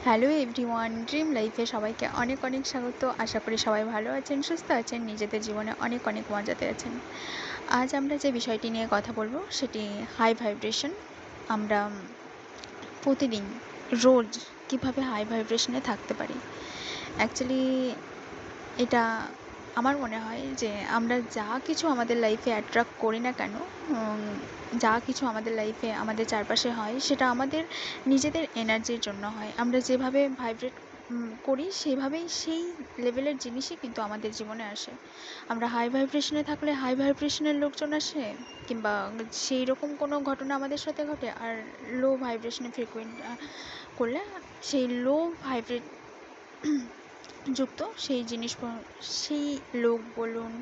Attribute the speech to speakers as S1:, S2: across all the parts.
S1: Hello everyone, dream লাইফে সবাইকে অনেক অনেক স্বাগত। আশা করি সবাই ভালো আছেন, সুস্থ আছেন, নিজেদের জীবনে অনেক অনেক মজাতে আছেন। আজ আমরা যে বিষয়টি নিয়ে কথা বলবো সেটি হাই ভাইব্রেশন। আমরা প্রতিদিন রোজ কিভাবে হাই ভাইব্রেশনে থাকতে পারি। অ্যাকচুয়ালি এটা আমার মনে হয় যে আমরা যা কিছু আমাদের লাইফে অ্যাট্রাক্ট করি না কেন, যা কিছু আমাদের লাইফে আমাদের চারপাশে হয় সেটা আমাদের নিজেদের এনার্জির জন্য হয়। আমরা যেভাবে ভাইব্রেট করি সেইভাবেই সেই লেভেলের জিনিসই কিন্তু আমাদের জীবনে আসে। আমরা হাই ভাইব্রেশনে থাকলে হাই ভাইব্রেশনের লোকজন আসে, কিংবা সেই রকম কোনো ঘটনা আমাদের সাথে ঘটে। আর লো ভাইব্রেশনে ফ্রিকুয়েন্ট করলে সেই লো ভাইব্রেট যুক্ত সেই সেই লোক বলুন,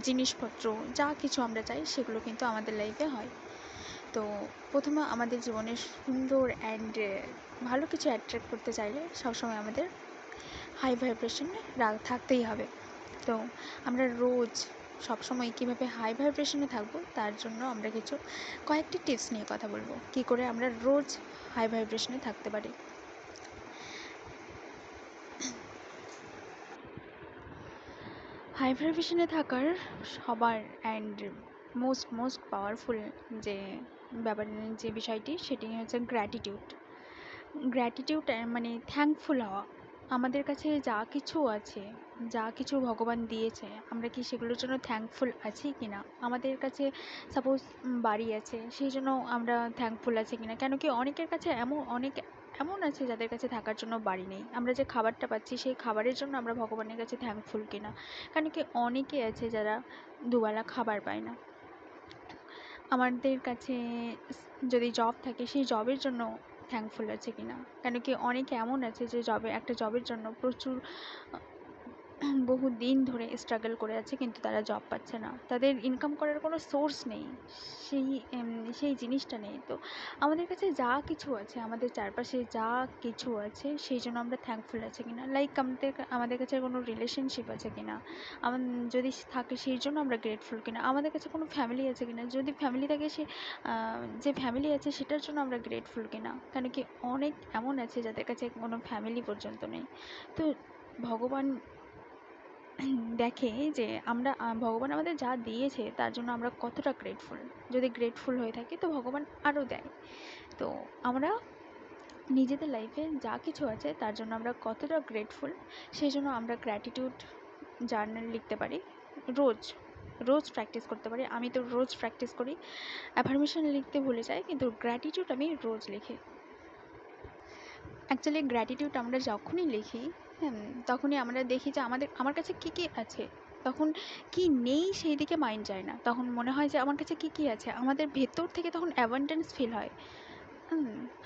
S1: জিনিসপত্র, যা কিছু আমরা চাই সেগুলো কিন্তু আমাদের লাইফে হয়। তো প্রথমে আমাদের জীবনে সুন্দর অ্যান্ড ভালো কিছু অ্যাট্রাক্ট করতে চাইলে সবসময় আমাদের হাই ভাইব্রেশনে থাকতেই হবে। তো আমরা রোজ সবসময় কীভাবে হাই ভাইব্রেশনে থাকবো তার জন্য আমরা কয়েকটি টিপস নিয়ে কথা বলবো, কী করে আমরা রোজ হাই ভাইব্রেশনে থাকতে পারি। হাই ভাইব্রেশনে থাকার সবার অ্যান্ড মোস্ট পাওয়ারফুল যে ব্যাপার, যে বিষয়টি, সেটি হচ্ছে গ্র্যাটিটিউড। গ্র্যাটিটিউড মানে থ্যাঙ্কফুল হওয়া। আমাদের কাছে যা কিছু আছে, যা কিছু ভগবান দিয়েছে, আমরা কি সেগুলোর জন্য থ্যাঙ্কফুল আছি কি না? আমাদের কাছে সাপোজ বাড়ি আছে, সেই জন্য আমরা থ্যাঙ্কফুল আছি কি না? কেন কি অনেকের কাছে এমন আছে যাদের কাছে থাকার জন্য বাড়ি নেই। আমরা যে খাবারটা পাচ্ছি সেই খাবারের জন্য আমরা ভগবানের কাছে থ্যাঙ্কফুল কিনা? কেন কি অনেকে আছে যারা দুবেলা খাবার পায় না। আমাদের কাছে যদি জব থাকে সেই জবের জন্য থ্যাঙ্কফুল আছে কিনা? কেন কি অনেকে এমন আছে যে একটা জবের জন্য প্রচুর বহু দিন ধরে স্ট্রাগল করে আছে, কিন্তু তারা জব পাচ্ছে না, তাদের ইনকাম করার কোনো সোর্স নেই, সেই সেই জিনিসটা নেই। তো আমাদের কাছে যা কিছু আছে, আমাদের চারপাশে যা কিছু আছে, সেই জন্য আমরা থ্যাঙ্কফুল আছে কিনা। লাইক আমাদের কাছে কোনো রিলেশনশিপ আছে কিনা, যদি থাকে সেই জন্য আমরা গ্রেটফুল কিনা। আমাদের কাছে কোনো ফ্যামিলি আছে কিনা, যদি ফ্যামিলি থাকে যে ফ্যামিলি আছে সেটার জন্য আমরা গ্রেটফুল কিনা। কেন কি অনেক এমন আছে যাদের কাছে কোনো ফ্যামিলি পর্যন্ত নেই। তো ভগবান দেখে যে ভগবান আমাদের যা দিয়েছে তার জন্য আমরা কতটা গ্রেটফুল। যদি গ্রেটফুল হয়ে থাকি তো ভগবান আরও দেয়। তো আমরা নিজেদের লাইফে যা কিছু আছে তার জন্য আমরা কতটা গ্রেটফুল, সেই জন্য আমরা গ্র্যাটিটিউড জার্নাল লিখতে পারি। রোজ রোজ প্র্যাকটিস করতে পারি। আমি তো রোজ প্র্যাকটিস করি। অ্যাফার্মেশন লিখতে ভুলে যাই, কিন্তু গ্র্যাটিটিউড আমি রোজ লিখি। অ্যাকচুয়ালি গ্র্যাটিটিউড আমরা যখনই লিখি, তখনই আমরা দেখি যে আমার কাছে কী কী আছে। তখন কি নেই সেই দিকে মাইন্ড যায় না, তখন মনে হয় যে আমার কাছে কী কী আছে। আমাদের ভেতর থেকে তখন অ্যাবান্ডেন্স ফিল হয়।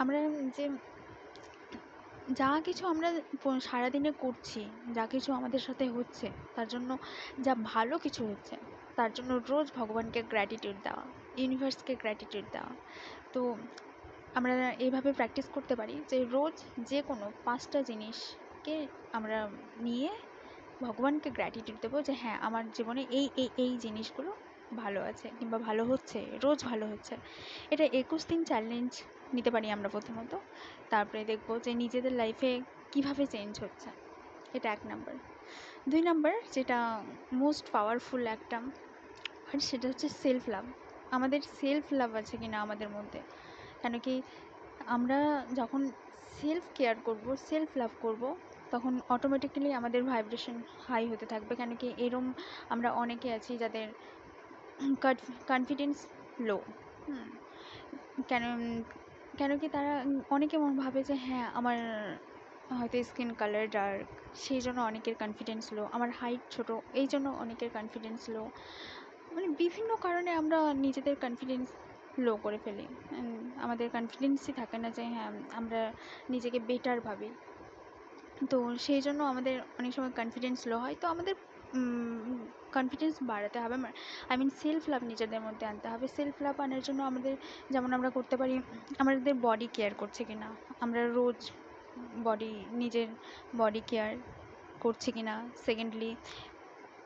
S1: আমরা যে যা কিছু আমরা সারাদিনে করছি, যা কিছু আমাদের সাথে হচ্ছে, তার জন্য যা ভালো কিছু হচ্ছে, তার জন্য রোজ ভগবানকে গ্র্যাটিটিউড দেওয়া, ইউনিভার্সকে গ্র্যাটিটিউড দেওয়া। তো আমরা এইভাবে প্র্যাকটিস করতে পারি যে রোজ যে কোনো 5টা জিনিসকে আমরা নিয়ে ভগবানকে গ্র্যাটিটিউড দেবো যে হ্যাঁ, আমার জীবনে এই জিনিসগুলো ভালো আছে, কিংবা ভালো হচ্ছে, রোজ ভালো হচ্ছে। এটা 21 দিন চ্যালেঞ্জ নিতে পারি আমরা প্রথমত। তারপরে দেখবো যে নিজেদের লাইফে কিভাবে চেঞ্জ হচ্ছে। এটা 1 নাম্বার। 2 নাম্বার, যেটা মোস্ট পাওয়ারফুল একটা, আর সেটা হচ্ছে সেলফ লাভ। আমাদের সেলফ লাভ আছে কিনা আমাদের মধ্যে। কেন কি আমরা যখন সেলফ কেয়ার করব, সেলফ লাভ করব, তখন অটোমেটিক্যালি আমাদের ভাইব্রেশন হাই হতে থাকবে। কেন কি আমরা অনেকে আছি যাদের কনফিডেন্স লো। কেন কেন কি তারা অনেকে ভাবে যে হ্যাঁ, আমার হয়তো স্কিন কালার ডার্ক, সেই জন্য অনেকের কনফিডেন্স লো। আমার হাইট ছোট, এই জন্য অনেকের কনফিডেন্স লো। মানে বিভিন্ন কারণে আমরা নিজেদের কনফিডেন্স লো করে ফেলি। আমাদের কনফিডেন্সই থাকে না যে হ্যাঁ, আমরা নিজেকে বেটার ভাবি। তো সেই জন্য আমাদের অনেক সময় কনফিডেন্স লো হয়। তো আমাদের কনফিডেন্স বাড়াতে হবে, সেলফ লাভ নিজেদের মধ্যে আনতে হবে। সেলফ লাভ আনার জন্য যেমন আমরা করতে পারি, আমাদের বডি কেয়ার করছে কিনা, আমরা রোজ নিজের বডি কেয়ার করছি কিনা। Secondly,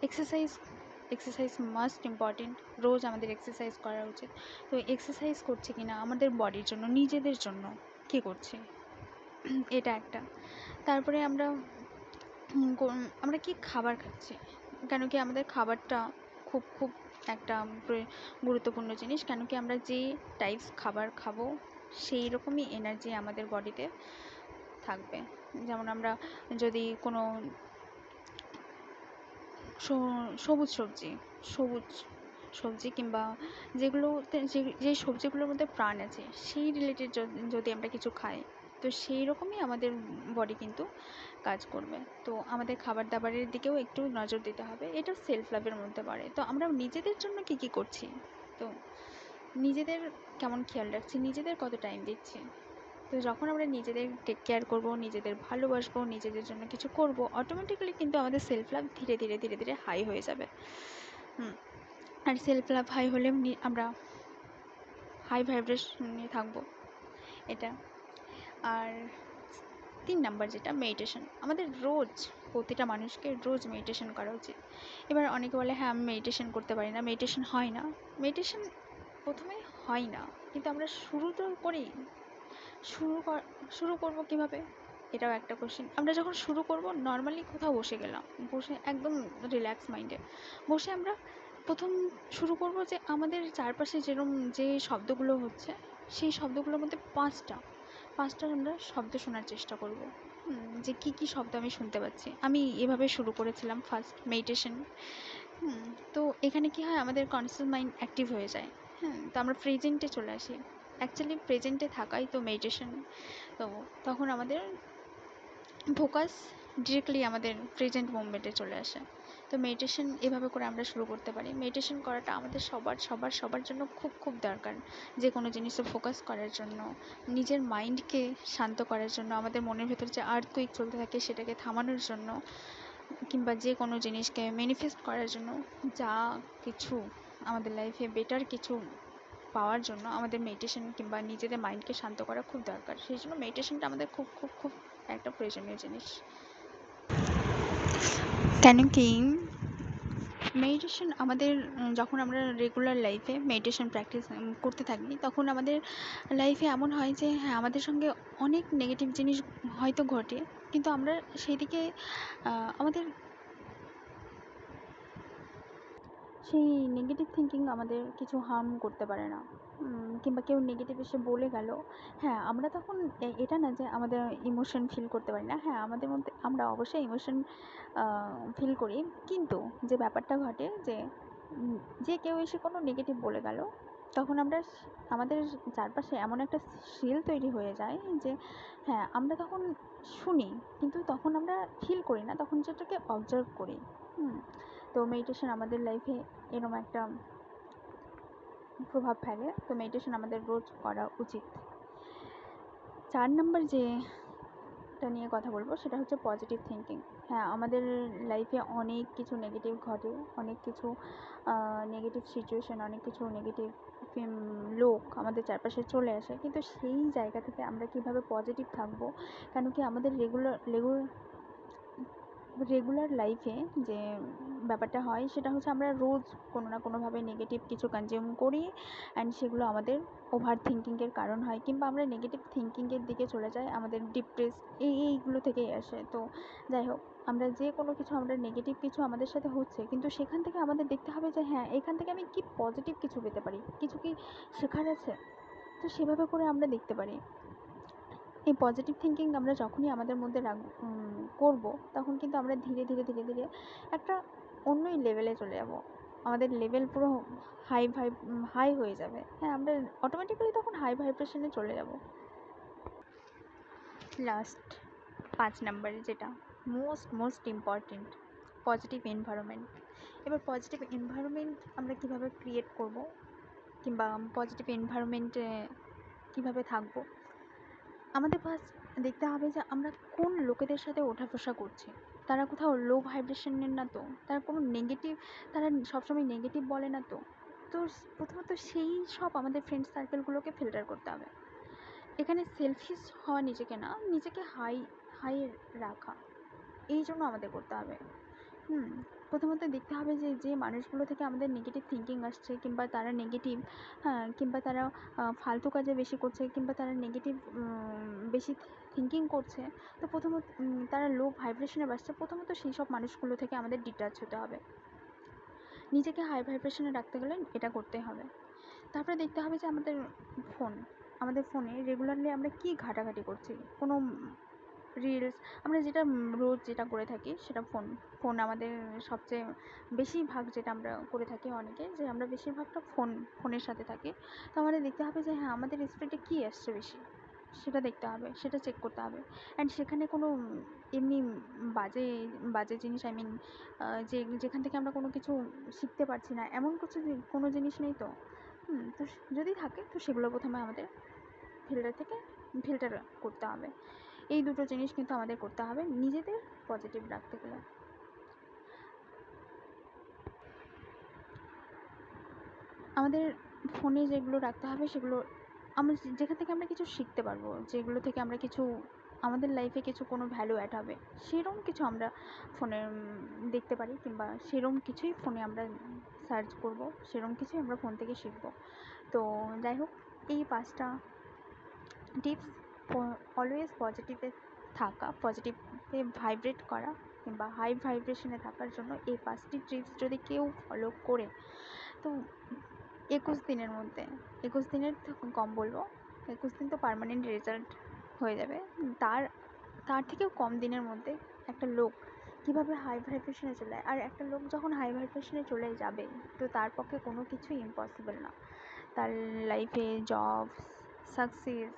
S1: exercise. Exercise must important. রোজ আমাদের এক্সারসাইজ করা উচিত। তো এক্সারসাইজ করছি কিনা, আমাদের বডির জন্য, নিজেদের জন্য কী করছি, এটা একটা। তারপরে আমরা কি খাবার খাচ্ছি, কেন কি আমাদের খাবারটা খুব খুব একটা গুরুত্বপূর্ণ জিনিস। কেন কি আমরা যে টাইপস খাবার খাবো সেই রকমই এনার্জি আমাদের বডিতে থাকবে। যেমন আমরা যদি কোনো সবুজ সবজি সবুজ সবজি কিংবা যেগুলোতে যে সবজিগুলোর মধ্যে প্রাণ আছে সেই রিলেটেড যদি আমরা কিছু খাই, তো সেই রকমই আমাদের বডি কিন্তু কাজ করবে। তো আমাদের খাবার দাবারের দিকেও একটু নজর দিতে হবে, এটা সেলফ লাভের মধ্যে পড়ে। তো আমরা নিজেদের জন্য কী কী করছি, তো নিজেদের কেমন খেয়াল রাখছি, নিজেদের কত টাইম দিচ্ছি। তো যখন আমরা নিজেদের টেক কেয়ার করবো, নিজেদের ভালোবাসবো, নিজেদের জন্য কিছু করব, অটোমেটিক্যালি কিন্তু আমাদের সেলফ লাভ ধীরে ধীরে ধীরে ধীরে হাই হয়ে যাবে। আর সেলফ লাভ হাই হলে আমরা হাই ভাইব্রেশনে থাকবো, এটা। আর 3 নাম্বার যেটা মেডিটেশন, আমাদের রোজ প্রতিটা মানুষকে রোজ মেডিটেশন করা উচিত। এবার অনেকে বলে হ্যাঁ আমি মেডিটেশন করতে পারি না, মেডিটেশন হয় না। মেডিটেশন প্রথমে হয় না, কিন্তু আমরা শুরু তো করি। শুরু করব কিভাবে, এটাও একটা কোশ্চেন। আমরা যখন শুরু করব নর্মালি কোথাও বসে গেলাম, বসে একদম রিল্যাক্স মাইন্ডে বসে আমরা প্রথম শুরু করব যে আমাদের চারপাশে যেরকম যে শব্দগুলো হচ্ছে সেই শব্দগুলোর মধ্যে পাঁচটা আমরা শব্দ শোনার চেষ্টা করব। যে কি কি শব্দ আমি শুনতে পাচ্ছি। আমি এভাবে শুরু করেছিলাম ফার্স্ট মেডিটেশন। তো এখানে কি হয়, আমাদের কনসিয়াস মাইন্ড অ্যাক্টিভ হয়ে যায়। হ্যাঁ, তো আমরা প্রেজেন্টে চলে আসি। অ্যাকচুয়ালি প্রেজেন্টে থাকাই তো মেডিটেশন। তো তখন আমাদের ফোকাস ডিরেক্টলি আমাদের প্রেজেন্ট মোমেন্টে চলে আসে। তো মেডিটেশন এভাবে করে আমরা শুরু করতে পারি। মেডিটেশন করাটা আমাদের সবার সবার সবার জন্য খুব খুব দরকার। যে কোনো জিনিসে ফোকাস করার জন্য, নিজের মাইন্ডকে শান্ত করার জন্য, আমাদের মনের ভেতর যে আর্থকুইক চলতে থাকে সেটাকে থামানোর জন্য, কিংবা যে কোনো জিনিসকে ম্যানিফেস্ট করার জন্য, যা কিছু আমাদের লাইফে বেটার কিছু পাওয়ার জন্য আমাদের মেডিটেশন কিংবা নিজেদের মাইন্ডকে শান্ত করা খুব দরকার। সেই জন্য মেডিটেশনটা আমাদের খুব খুব খুব একটা প্রয়োজনীয় জিনিস। কেন কি মেডিটেশন আমাদের যখন আমরা রেগুলার লাইফে মেডিটেশন প্র্যাকটিস করতে থাকি, তখন আমাদের লাইফে এমন হয় যে হ্যাঁ আমাদের সঙ্গে অনেক নেগেটিভ জিনিস হয়তো ঘটে, কিন্তু আমরা সেই দিকে আমাদের সেই নেগেটিভ থিঙ্কিং আমাদের কিছু হার্ম করতে পারে না। কিংবা কেউ নেগেটিভ এসে বলে গেল, হ্যাঁ আমরা তখন এটা না যে আমাদের ইমোশন ফিল করতে পারি না। হ্যাঁ আমাদের মধ্যে আমরা অবশ্যই ইমোশন ফিল করি, কিন্তু যে ব্যাপারটা ঘটে যে যে কেউ এসে কোনো নেগেটিভ বলে গেল, তখন আমাদের চারপাশে এমন একটা শিল তৈরি হয়ে যায় যে হ্যাঁ আমরা তখন শুনি, কিন্তু তখন আমরা ফিল করি না, তখন সেটাকে অবজার্ভ করি। তো মেডিটেশন আমাদের লাইফে এরকম একটা প্রভাব ফেলে। তো মেডিটেশন আমাদের রোজ করা উচিত। 4 নাম্বার যেটা নিয়ে কথা বলবো সেটা হচ্ছে পজিটিভ থিঙ্কিং। হ্যাঁ আমাদের লাইফে অনেক কিছু নেগেটিভ ঘটে, অনেক কিছু নেগেটিভ সিচুয়েশন, অনেক কিছু নেগেটিভ লোক আমাদের চারপাশে চলে আসে, কিন্তু সেই জায়গা থেকে আমরা কীভাবে পজিটিভ থাকবো। কেন কি আমাদের রেগুলার লাইফে যে ব্যাপারটা হয় সেটা হচ্ছে আমরা রোজ কোনো না কোনোভাবে নেগেটিভ কিছু কনজিউম করি, অ্যান্ড সেগুলো আমাদের ওভার থিঙ্কিংয়ের কারণ হয়, কিংবা আমরা নেগেটিভ থিঙ্কিংয়ের দিকে চলে যাই, আমাদের ডিপ্রেস এইগুলো থেকেই আসে। তো যাই হোক, আমরা যে কোনো কিছু আমরা নেগেটিভ কিছু আমাদের সাথে হচ্ছে, কিন্তু সেখান থেকে আমাদের দেখতে হবে যে হ্যাঁ এখান থেকে আমি কি পজিটিভ কিছু পেতে পারি, কিছু কি শেখার আছে। তো সেভাবে করে আমরা দেখতে পারি। এই পজিটিভ থিঙ্কিং আমরা যখনই আমাদের মধ্যে করব, তখন কিন্তু আমরা ধীরে ধীরে ধীরে ধীরে একটা অন্যই লেভেলে চলে যাব। আমাদের লেভেল পুরো হাই হয়ে যাবে। হ্যাঁ আমরা অটোমেটিক্যালি তখন হাই ভাইব্রেশনে চলে যাব। লাস্ট 5 নাম্বারে যেটা মোস্ট ইম্পর্টেন্ট, পজিটিভ এনভায়রনমেন্ট। এবার পজিটিভ এনভায়রনমেন্ট আমরা কীভাবে ক্রিয়েট করব, কিংবা পজিটিভ এনভায়রনমেন্টে কীভাবে থাকবো, আমাদের ফার্স্ট দেখতে হবে যে আমরা কোন লোকেদের সাথে ওঠা বসা করছি। তারা কোথাও লো ভাইব্রেশনের না তো, তারা কোনো নেগেটিভ, তারা সবসময় নেগেটিভ বলে না তো। তো প্রথমত সেই সব আমাদের ফ্রেন্ড সার্কেলগুলোকে ফিল্টার করতে হবে। এখানে সেলফিশ হওয়া নিজেকে না, নিজেকে হাই রাখা, এই জন্য আমাদের করতে হবে। প্রথমত দেখতে হবে যে যে মানুষগুলো থেকে আমাদের নেগেটিভ থিঙ্কিং আসছে, কিংবা তারা নেগেটিভ, হ্যাঁ কিংবা তারা ফালতু কাজে বেশি করছে, কিংবা তারা নেগেটিভ বেশি থিঙ্কিং করছে, তো প্রথমত তারা লো ভাইব্রেশনে বাসছে, প্রথমত সেই সব মানুষগুলো থেকে আমাদের ডিটাচ হতে হবে। নিজেকে হাই ভাইব্রেশনে রাখতে গেলে এটা করতে হবে। তারপরে দেখতে হবে যে আমাদের ফোনে রেগুলারলি আমরা কী ঘাটাঘাটি করছি। কোনো রিলস, আমরা যেটা রোজ যেটা করে থাকি সেটা ফোন আমাদের সবচেয়ে বেশিরভাগ যেটা আমরা করে থাকি অনেকে, যে আমরা বেশিরভাগটা ফোনের সাথে থাকি। তো আমাদের দেখতে হবে যে হ্যাঁ, আমাদের স্পিডে কী আসছে বেশি, সেটা দেখতে হবে, সেটা চেক করতে হবে। অ্যান্ড সেখানে কোনো এমনি বাজে বাজে জিনিস, আই মিন যেখান থেকে আমরা কোনো কিছু শিখতে পারছি না এমন কোনো জিনিস নেই তো। তো যদি থাকে তো সেগুলো প্রথমে আমাদের ফিল্টার করতে হবে। এই দুটো জিনিস কিন্তু আমাদের করতে হবে নিজেদের পজিটিভ রাখতে গেলে। আমাদের ফোনে যেগুলো রাখতে হবে সেগুলো আমরা যেখান থেকে আমরা কিছু শিখতে পারবো, যেগুলো থেকে আমরা কিছু আমাদের লাইফে কিছু কোনো ভ্যালু অ্যাড হবে, সেরকম কিছু আমরা ফোনে দেখতে পারি, কিংবা সেরকম কিছুই ফোনে আমরা সার্চ করব, সেরকম কিছুই আমরা ফোন থেকে শিখব। তো যাই হোক, এই 5টা টিপস, অলওয়েজ পজিটিভে থাকা, পজিটিভে ভাইব্রেট করা কিংবা হাই ভাইব্রেশনে থাকার জন্য এই 5টি টিপস যদি কেউ ফলো করে, তো 21 দিনের মধ্যে, 21 দিনের কম বলবো, 21 দিন তো পার্মানেন্ট রেজাল্ট হয়ে যাবে, তার তার থেকেও কম দিনের মধ্যে একটা লোক কীভাবে হাই ভাইব্রেশনে চলে যায়। আর একটা লোক যখন হাই ভাইব্রেশনে চলে যাবে, তো তার পক্ষে কোনো কিছুই ইম্পসিবল না। তার লাইফে জব, সাকসেস,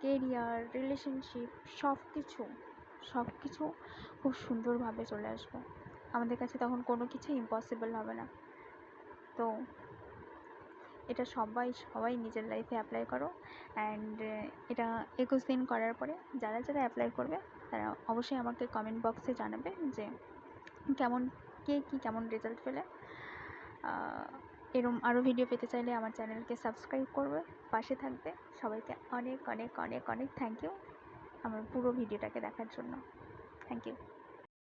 S1: কেরিয়ার, রিলেশনশিপ, সব কিছু খুব সুন্দরভাবে চলে আসবে। আমাদের কাছে তখন কোনো কিছু ইম্পসিবল হবে না। তো এটা সবাই নিজের লাইফে অ্যাপ্লাই করো। অ্যান্ড এটা 21 দিন করার পরে যারা অ্যাপ্লাই করবে তারা অবশ্যই আমাকে কমেন্ট বক্সে জানাবে যে কেমন রেজাল্ট পেলে। এরম আরও ভিডিও পেতে চাইলে আমার চ্যানেলকে সাবস্ক্রাইব করবে, পাশে থাকবে। সবাইকে অনেক অনেক অনেক অনেক থ্যাংক ইউ আমার পুরো ভিডিওটাকে দেখার জন্য। Thank you.